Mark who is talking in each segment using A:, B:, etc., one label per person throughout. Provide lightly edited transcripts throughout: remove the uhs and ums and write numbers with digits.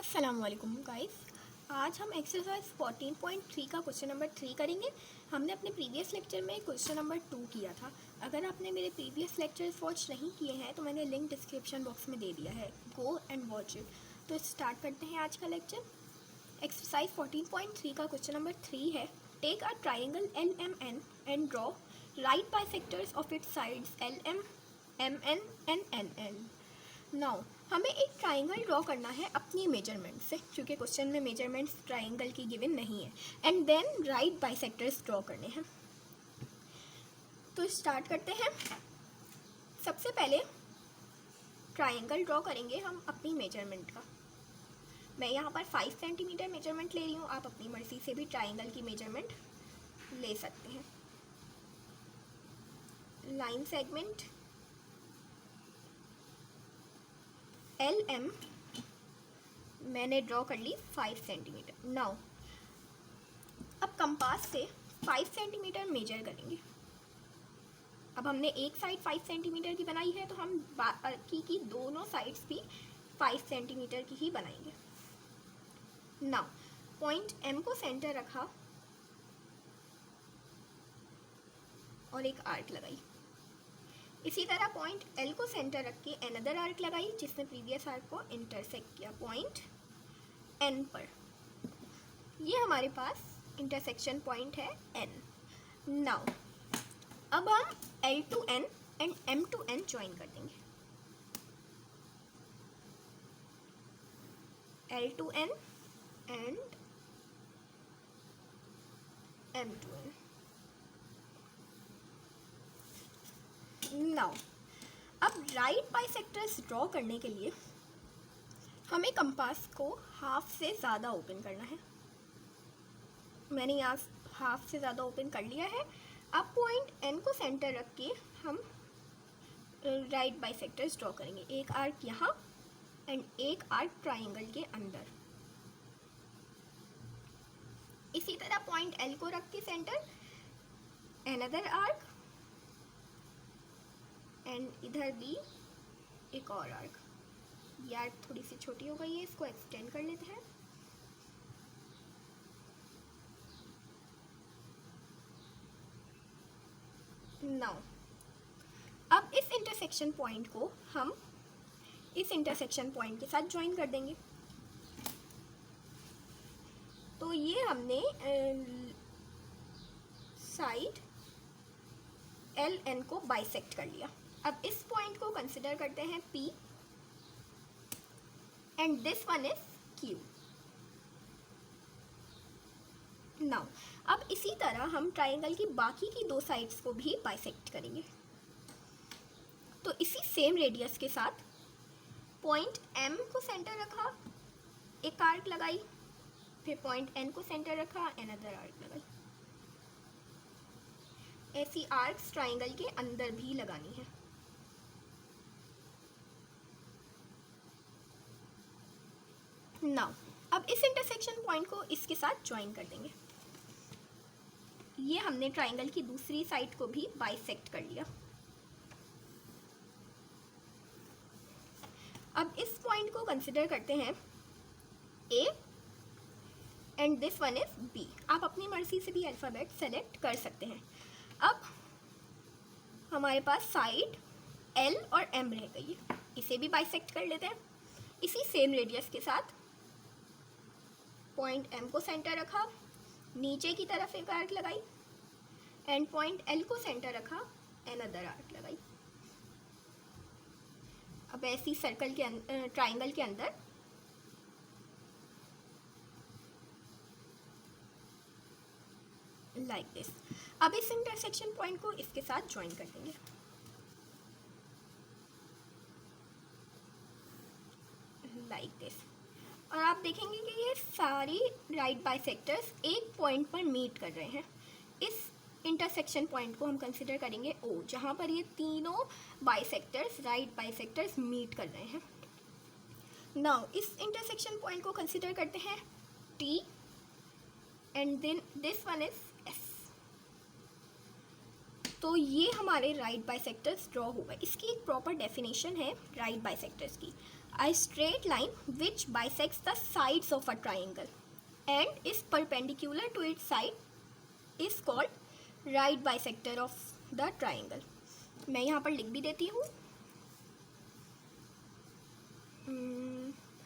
A: अस्सलामुअलैकुम गाइस। आज हम एक्सरसाइज 14.3 का क्वेश्चन नंबर 3 करेंगे। हमने अपने प्रीवियस लेक्चर में क्वेश्चन नंबर 2 किया था। अगर आपने मेरे प्रीवियस लेक्चर्स वॉच नहीं किए हैं तो मैंने लिंक डिस्क्रिप्शन बॉक्स में दे दिया है, गो एंड वॉच इट। तो स्टार्ट करते हैं आज का लेक्चर। एक्सरसाइज 14.3 का क्वेश्चन नंबर 3 है, take a triangle LMN and draw right bisectors of its sides LM, MN and NN। Now हमें एक ट्राइंगल ड्रॉ करना है अपनी मेजरमेंट से, क्योंकि क्वेश्चन में मेजरमेंट्स ट्राइंगल की गिवन नहीं है, and then right bisectors draw करने हैं। तो स्टार्ट करते हैं। सबसे पहले ट्राइंगल ड्रॉ करेंगे हम अपनी मेजरमेंट का। मैं यहाँ पर 5 सेंटीमीटर मेजरमेंट ले रही हूँ, आप अपनी मर्जी से भी ट्राइंगल की मेजरमेंट ले सकते हैं। लाइन सेगमेंट LM मैंने ड्रॉ कर ली 5 सेंटीमीटर। नाउ अब कंपास से 5 सेंटीमीटर मेजर करेंगे। अब हमने एक साइड 5 सेंटीमीटर की बनाई है, तो हम बाकी की दोनों साइड्स भी 5 सेंटीमीटर की ही बनाएंगे। नाउ पॉइंट M को सेंटर रखा और एक आर्क लगाई। इसी तरह पॉइंट L को सेंटर रख के अनदर आर्क लगाई, जिसने प्रीवियस आर्क को इंटरसेक्ट किया पॉइंट N पर। ये हमारे पास इंटरसेक्शन पॉइंट है N। नाउ अब हम L to N and M to N join कर देंगे। L to N and M to N। Now अब राइट बाइसेक्टर्स ड्रॉ करने के लिए हमें कंपास को हाफ से ज़्यादा ओपन करना है। मैंने यहाँ हाफ से ज़्यादा ओपन कर लिया है। अब पॉइंट N को सेंटर रख के हम राइट बाइसेक्टर्स ड्रॉ करेंगे। एक आर्क यहाँ एंड एक आर्क ट्राइंगल के अंदर। इसी तरह पॉइंट L को रख के सेंटर अनदर आर्क एंड इधर भी एक और आर्क। ये आर्क थोड़ी सी छोटी हो गई है, इसको एक्सटेंड कर लेते हैं। नाउ अब इस इंटरसेक्शन पॉइंट को हम इस इंटरसेक्शन पॉइंट के साथ ज्वाइन कर देंगे। तो ये हमने साइड LN को बाइसेक्ट कर लिया। अब इस पॉइंट को कंसिडर करते हैं P and this one is Q। Now अब इसी तरह हम ट्राइंगल की बाकी की दो साइड्स को भी बाइसेक्ट करेंगे। तो इसी सेम रेडियस के साथ पॉइंट M को सेंटर रखा, एक आर्क लगाई, फिर पॉइंट N को सेंटर रखा, अनदर आर्क लगाई। ऐसी आर्क्स ट्राइंगल के अंदर भी लगानी है। नाउ अब इस इंटरसेक्शन पॉइंट को इसके साथ ज्वाइन कर देंगे। ये हमने ट्राइंगल की दूसरी साइड को भी बाइसेक्ट कर लिया। अब इस पॉइंट को कंसिडर करते हैं A and this one is B। आप अपनी मर्जी से भी अल्फ़ाबेट सेलेक्ट कर सकते हैं। अब हमारे पास साइड L और M रह गई है, इसे भी बाइसेक्ट कर लेते हैं। इसी सेम रेडियस के साथ पॉइंट M को सेंटर रखा, नीचे की तरफ एक आर्क लगाई एंड पॉइंट L को सेंटर रखा, अनदर आर्क लगाई। अब ऐसी सर्कल के ट्राइंगल के अंदर लाइक दिस। अब इस इंटरसेक्शन पॉइंट को इसके साथ ज्वाइन कर देंगे। Like this. और आप देखेंगे कि ये सारी राइट बाइसेक्टर्स एक पॉइंट पर मीट कर रहे हैं। इस इंटरसेक्शन पॉइंट को हम कंसिडर करेंगे O, जहाँ पर ये तीनों बाइसेक्टर्स राइट बाइसेक्टर्स मीट कर रहे हैं। नाउ इस इंटरसेक्शन पॉइंट को कंसिडर करते हैं T and then this one is S। तो ये हमारे राइट बाइसेक्टर्स ड्रॉ हो गए। इसकी एक प्रॉपर डेफिनेशन है राइट बाइसेक्टर्स की। a straight line which bisects the sides of a triangle and is perpendicular to its side is called right bisector of the triangle. मैं यहाँ पर लिख भी देती हूँ.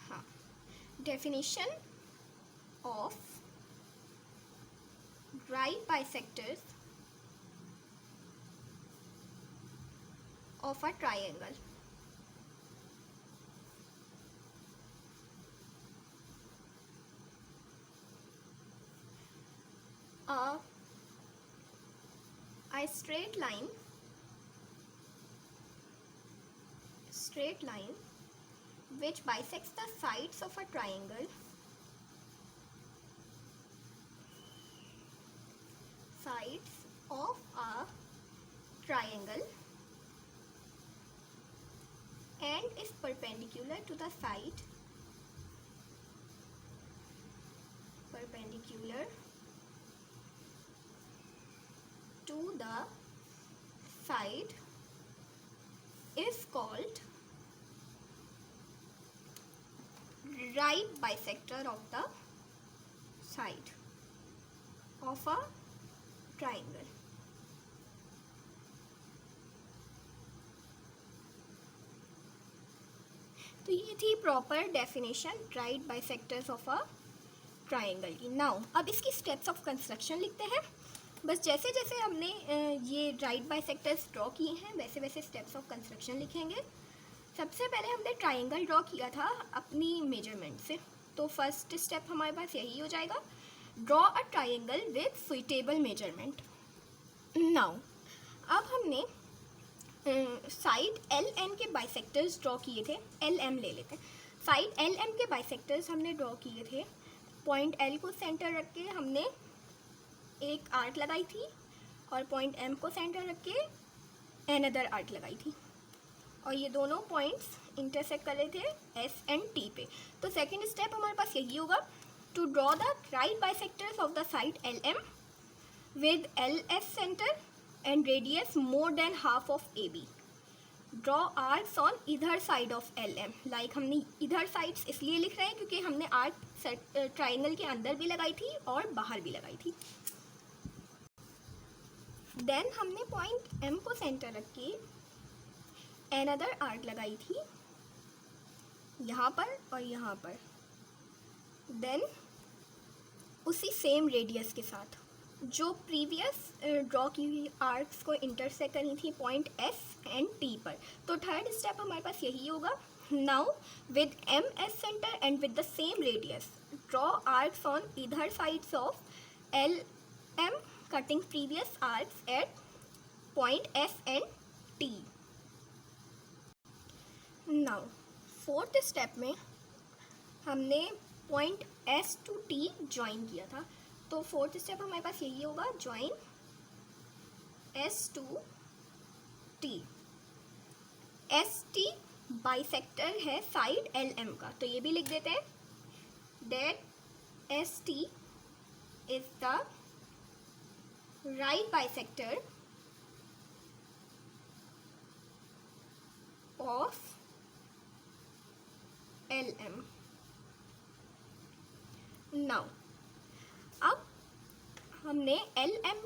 A: हाँ, definition of right bisectors of a triangle. A straight line which bisects the sides of a triangle and is perpendicular to the side is called right bisector of the side of a triangle. तो ये थी proper definition right bisectors of a triangle की. Now अब इसकी steps of construction लिखते हैं. बस जैसे जैसे हमने ये राइट बाइसेक्टर्स ड्रॉ किए हैं वैसे वैसे स्टेप्स ऑफ कंस्ट्रक्शन लिखेंगे. सबसे पहले हमने ट्राइंगल ड्रॉ किया था अपनी मेजरमेंट से, तो फर्स्ट स्टेप हमारे पास यही हो जाएगा, draw a triangle with suitable measurement. Now अब हमने साइड एल एन के बाइसेक्टर्स ड्रॉ किए थे. एल एम ले लेते हैं. साइड एल एम के बाइसेक्टर्स हमने ड्रॉ किए थे. पॉइंट एल को सेंटर रख के हमने एक आर्क लगाई थी और पॉइंट एम को सेंटर रख के अनदर आर्क लगाई थी और ये दोनों पॉइंट्स इंटरसेक्ट कर रहे थे एस एंड टी पे. तो सेकेंड स्टेप हमारे पास यही होगा, to draw the right bisectors of the side L M with L S centre and radius more than half of AB. Draw arcs on either side of LM. Like हमने इधर sides इसलिए लिख रहे हैं क्योंकि हमने आर्क ट्राइंगल के अंदर भी लगाई थी और बाहर भी लगाई थी. देन हमने पॉइंट M को सेंटर रख के अनदर आर्क लगाई थी यहाँ पर और यहाँ पर. देन उसी सेम रेडियस के साथ जो प्रीवियस ड्रॉ की हुई आर्क्स को इंटरसेक्ट करनी थी पॉइंट एस एंड टी पर. तो थर्ड स्टेप हमारे पास यही होगा, now with M S centre and with the same radius draw arcs on either sides of L M cutting previous arcs at point S and T. Now fourth step में हमने point S to T join किया था. तो fourth step हमारे पास यही होगा, join S to T. S T bisector है साइड एल एम का, तो ये भी लिख देते हैं, that S T is the right bisector of L M. Now अब हमने एल एम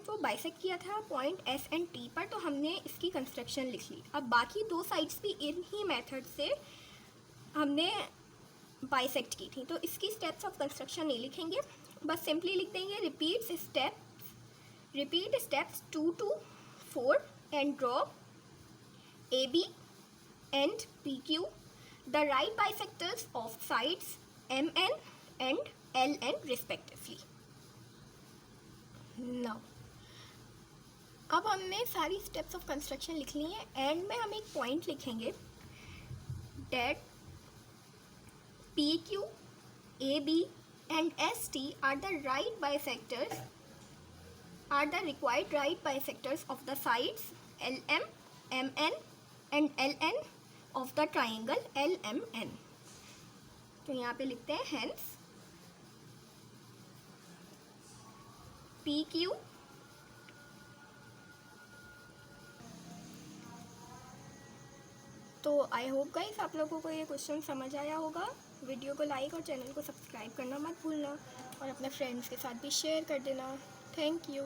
A: को बाइसेक्ट किया था पॉइंट एस एंड टी पर, तो हमने इसकी कंस्ट्रक्शन लिख ली. अब बाकी दो साइड्स भी इन ही मेथड से हमने बाइसेक्ट की थी, तो इसकी स्टेप्स ऑफ कंस्ट्रक्शन नहीं लिखेंगे, बस सिंपली लिख देंगे repeat steps 2 to 4 and draw A B and P Q the right bisectors of sides M N and LN respectively. Now अब हमने सारी स्टेप्स ऑफ कंस्ट्रक्शन लिख ली हैं. एंड में हम एक पॉइंट लिखेंगे, date PQ, AB and ST are the required right bisectors of the sides LM, MN and LN of the triangle LMN. तो यहाँ पे लिखते हैं hence PQ तो आई होप गाइस आप लोगों को ये क्वेश्चन समझ आया होगा। वीडियो को लाइक और चैनल को सब्सक्राइब करना मत भूलना और अपने फ्रेंड्स के साथ भी शेयर कर देना। Thank you.